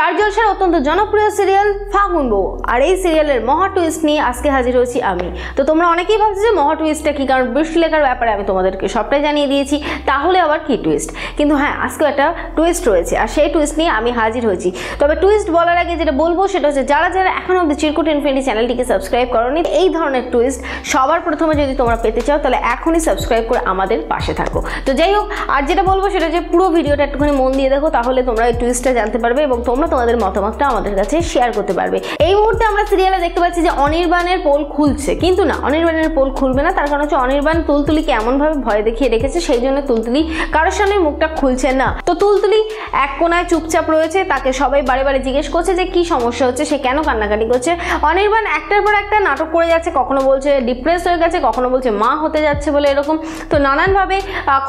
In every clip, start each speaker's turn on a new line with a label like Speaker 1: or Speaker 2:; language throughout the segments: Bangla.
Speaker 1: স্টার জলসার অত্যন্ত জনপ্রিয় সিরিয়াল ফাগুন বউ। আর এই সিরিয়ালের মহা টুইস্ট নিয়ে আজকে হাজির হয়েছি আমি। তো তোমরা অনেকেই ভাবছো যে মহা টুইস্টটা কি, কারণ বৃষ্টিলেখার ব্যাপারে আমি তোমাদেরকে সবটাই জানিয়ে দিয়েছি, তাহলে আবার কি টুইস্ট। কিন্তু হ্যাঁ, আজকে একটা টুইস্ট রয়েছে, আর সেই টুইস্ট নিয়ে আমি হাজির হয়েছি। তবে টুইস্ট বলার আগে যেটা বলবো সেটা হচ্ছে, যারা যারা এখনো অব্দি চিরকুট ইনফিনিটি চ্যানেলটিকে সাবস্ক্রাইব করোনি, এই ধরনের টুইস্ট সবার প্রথমে যদি তোমরা পেতে চাও তাহলে এখনই সাবস্ক্রাইব করে আমাদের পাশে থাকো। তো যাই হোক, আর যেটা বলবো সেটা যে পুরো ভিডিওটা একটুখানি মন দিয়ে দেখো, তাহলে তোমরা এই টুইস্টটা জানতে পারবে এবং তোমরা তোমাদের মতামতটা আমাদের কাছে শেয়ার করতে পারবে। এই মুহূর্তে আমরা সিরিয়ালে দেখতে পাচ্ছি যে অনির্বাণের পোল খুলছে, কিন্তু না, অনির্বাণের পোল খুলবে না। তার কারণ হচ্ছে অনির্বাণ তুলতুলিকে এমনভাবে ভয় দেখিয়ে রেখেছে, সেই জন্য তুলতুলি কারোর সামনে মুখটা খুলছে না। তো তুলতুলি এক কোনায় চুপচাপ রয়েছে, তাকে সবাই বারে বারে জিজ্ঞেস করছে যে কি সমস্যা হচ্ছে, সে কেন কান্নাকাটি করছে। অনির্বাণ একটার পর একটা নাটক করে যাচ্ছে, কখনো বলছে ডিপ্রেস হয়ে গেছে, কখনো বলছে মা হতে যাচ্ছে বলে, এরকম তো নানানভাবে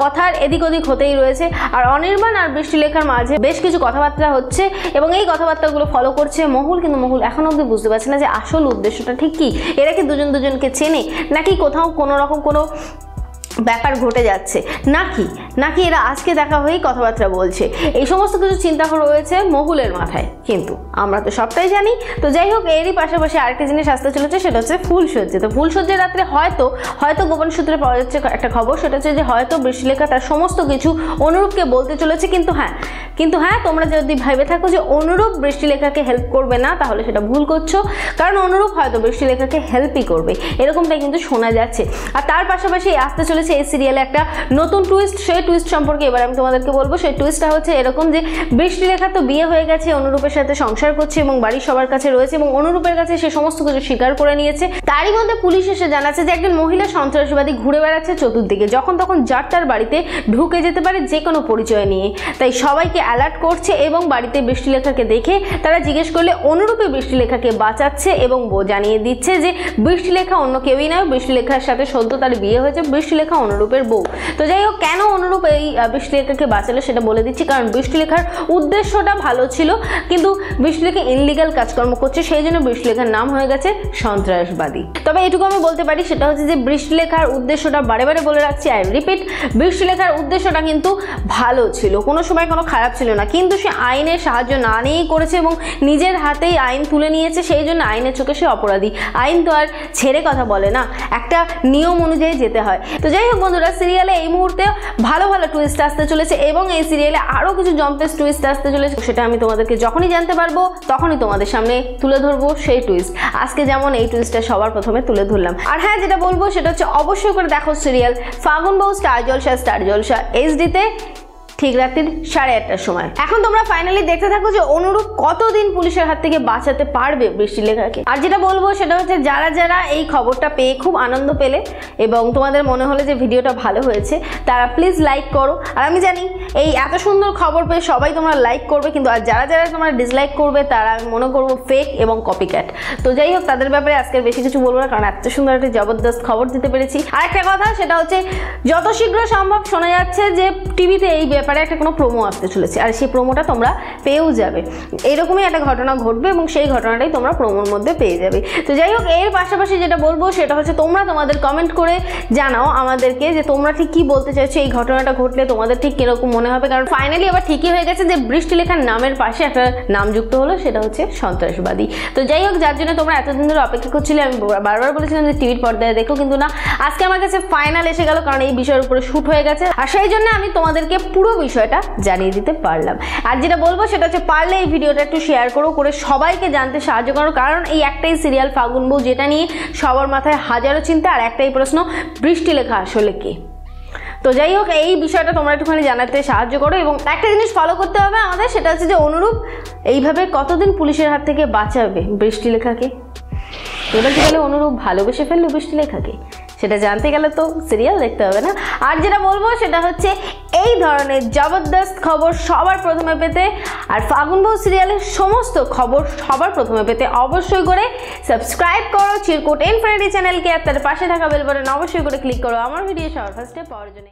Speaker 1: কথার এদিক ওদিক হতেই রয়েছে। আর অনির্বাণ আর বৃষ্টিলেখার মাঝে বেশ কিছু কথাবার্তা হচ্ছে এবং এই কথাবার্তাগুলো ফলো করছে মহুল, কিন্তু মহুল এখনো অব্দি বুঝতে পারছে না যে আসল উদ্দেশ্যটা ঠিক কি। এরা কি দুজন দুজনকে চেনে, নাকি কোথাও কোনো রকম কোনো ব্যাপার ঘটে যাচ্ছে, নাকি এরা আজকে দেখা হয়েই কথাবার্তা বলছে। এই সমস্ত কিছু চিন্তা রয়েছে মহুলের মাথায়, কিন্তু আমরা তো সবটাই জানি। তো যাই হোক, এরই পাশাপাশি আরেকটা জিনিস আসতে চলেছে, সেটা হচ্ছে ফুলসজ্জা। তো ফুলসজ্জার রাত্রে হয়তো গোপন সূত্রে পাওয়া যাচ্ছে একটা খবর, সেটা হচ্ছে যে হয়তো বৃষ্টিলেখা তার সমস্ত কিছু অনুরূপকে বলতে চলেছে। কিন্তু হ্যাঁ, তোমরা যদি ভেবে থাকো যে অনুরূপ বৃষ্টিলেখাকে হেল্প করবে না, তাহলে সেটা ভুল করছো, কারণ অনুরূপ হয়তো বৃষ্টিলেখাকে হেল্পই করবে, এরকমটাই কিন্তু শোনা যাচ্ছে। আর তার পাশাপাশি আসতে চলেছে এই সিরিয়ালে একটা নতুন টুইস্ট। সেই টুইস্ট সম্পর্কে এবার আমি তোমাদেরকে বলবো। সেই টুইস্টটা হচ্ছে এরকম যে বৃষ্টিলেখা তো বিয়ে হয়ে গেছে, অনুরূপের সাথে সংসার করছে এবং বাড়ির সবার কাছে রয়েছে এবং অনুরূপের কাছে সে সমস্ত কিছু স্বীকার করে নিয়েছে। তারই মধ্যে পুলিশ এসে জানাচ্ছে যে একজন মহিলা সন্ত্রাসবাদী ঘুরে বেড়াচ্ছে চতুর্দিকে, যখন তখন যার তার বাড়িতে ঢুকে যেতে পারে যে কোনো পরিচয় নিয়ে। তাই সবাইকে অ্যালার্ট করছে এবং বাড়িতে বৃষ্টিলেখাকে দেখে তারা জিজ্ঞেস করলে অনুরূপে বৃষ্টিলেখাকে বাঁচাচ্ছে এবং জানিয়ে দিচ্ছে যে বৃষ্টিলেখা অন্য কেউই নয়, বৃষ্টিলেখার সাথে সদ্য তার বিয়ে হয়েছে, বৃষ্টিলেখা অনুরূপের বউ। তো যাই হোক, কেন অনুরূপ এই বৃষ্টিলেখাকে বাঁচালো সেটা বলে দিচ্ছি, কারণ বৃষ্টিলেখার উদ্দেশ্যটা ভালো ছিল, কিন্তু বৃষ্টিলেখা ইনলিগাল কাজকর্ম করছে, সেই জন্য বৃষ্টিলেখার নাম হয়ে গেছে সন্ত্রাসবাদী। তবে এটুকু আমি বলতে পারি, সেটা হচ্ছে যে বৃষ্টিলেখার উদ্দেশ্যটা বারে বারে বলে রাখছি, আই রিপিট, বৃষ্টিলেখার উদ্দেশ্যটা কিন্তু ভালো ছিল, কোনো সময় কোনো খারাপ ছিল না, কিন্তু সে আইনের সাহায্য না নিয়েই করেছে এবং নিজের হাতেই আইন তুলে নিয়েছে, সেই জন্য আইনের চোখে সে অপরাধী। আইন তো আর ছেড়ে কথা বলে না, একটা নিয়ম অনুযায়ী যেতে হয়। তো যাই হোক বন্ধুরা, সিরিয়ালে এই মুহূর্তে ভালো ভালো টুইস্ট আসতে চলেছে এবং এই সিরিয়ালে আরও কিছু জম্পেস টুইস্ট আসতে চলেছে, সেটা আমি তোমাদেরকে যখনই জানতে পারবো তখনই তোমাদের সামনে তুলে ধরবো সেই টুইস্ট। আজকে যেমন এই টুইস্টটা সবার প্রথমে তুলে ধরলাম। আর হ্যাঁ, যেটা বলবো সেটা হচ্ছে অবশ্যই করে দেখো সিরিয়াল ফাগুন বউ স্টার জলসা এইচডিতে ঠিক রাত্রির 8:30টার সময়। এখন তোমরা ফাইনালি দেখতে থাকো যে অনুরূপ কতদিন পুলিশের হাত থেকে বাঁচাতে পারবে বৃষ্টিলেখাকে। আর যেটা বলবো সেটা হচ্ছে, যারা যারা এই খবরটা পেয়ে খুব আনন্দ পেলে এবং তোমাদের মনে হলে যে ভিডিওটা ভালো হয়েছে, তারা প্লিজ লাইক করো। আর আমি জানি এই এত সুন্দর খবর পেয়ে সবাই তোমরা লাইক করবে, কিন্তু আর যারা যারা তোমরা ডিসলাইক করবে তারা আমি মনে করবো ফেক এবং কপিক্যাট। তো যাই হোক, তাদের ব্যাপারে আজকের বেশি কিছু বলবো না, কারণ এত সুন্দর একটা জবরদস্ত খবর দিতে পেরেছি। আর একটা কথা, সেটা হচ্ছে যত শীঘ্র সম্ভব শোনা যাচ্ছে যে টিভিতে এই ব্যাপারে একটা কোনো প্রোমো আসতে চলেছে, আর সেই প্রোমোটা তোমরা পেয়েও যাবে। এইরকমই একটা ঘটনা ঘটবে এবং সেই ঘটনাটাই তোমরা প্রোমোর মধ্যে পেয়ে যাবে। তো যাই হোক, এর পাশাপাশি যেটা বলবো সেটা হচ্ছে, তোমরা তোমাদের কমেন্ট করে জানাও আমাদেরকে যে তোমরা ঠিক কি বলতে চাইছো, এই ঘটনাটা ঘটলে তোমাদের ঠিক কিরকম মনে হবে। কারণ ফাইনালি আবার ঠিকই হয়ে গেছে যে বৃষ্টিলেখার নামের পাশে একটা নাম যুক্ত হলো, সেটা হচ্ছে সন্ত্রাসবাদী। তো যাই হোক, যার জন্য তোমরা এতদিন ধরে অপেক্ষা করছিলে, আমি বারবার বলেছিলাম যে টিভির পর্দায় দেখো, কিন্তু না, আজকে আমার কাছে ফাইনাল এসে গেল, কারণ এই বিষয়ের উপরে শুট হয়ে গেছে, আর সেই জন্য আমি তোমাদেরকে পুরো বিষয়টা জানিয়ে দিতে পারলাম। আর যেটা বলবো সেটা হচ্ছে, পারলে এই ভিডিওটা একটু শেয়ার করে সবাইকে জানতে সাহায্য করো, কারণ এই একটাই সিরিয়াল ফাগুন বউ, যেটা নিয়ে সবার মাথায় হাজারো চিন্তা, আর একটাই প্রশ্ন, বৃষ্টিলেখা আসলে কে। তো যাই হোক, এই বিষয়টা তোমরা একটুখানি জানাতে সাহায্য করো এবং একটা জিনিস ফলো করতে হবে আমাদের, সেটা হচ্ছে যে অনুরূপ এইভাবে কতদিন পুলিশের হাত থেকে বাঁচাবে বৃষ্টিলেখাকে। এবার কি গেলে অনুরূপ ভালোবেসে ফেললো বৃষ্টিলেখাকে, সেটা জানতে গেলে তো সিরিয়াল দেখতে হবে না। আর যেটা বলবো সেটা হচ্ছে, এই ধরনের জবরদস্ত খবর সবার প্রথমে পেতে আর ফাগুন বউ সিরিয়ালের সমস্ত খবর সবার প্রথমে পেতে অবশ্যই করে সাবস্ক্রাইব করো চিরকুট ইনফিনিটি চ্যানেলকে, আর তার পাশে থাকা বেল বাটন অবশ্যই করে ক্লিক করো আমার ভিডিও সবার ফার্স্টে পাওয়ার জন্য।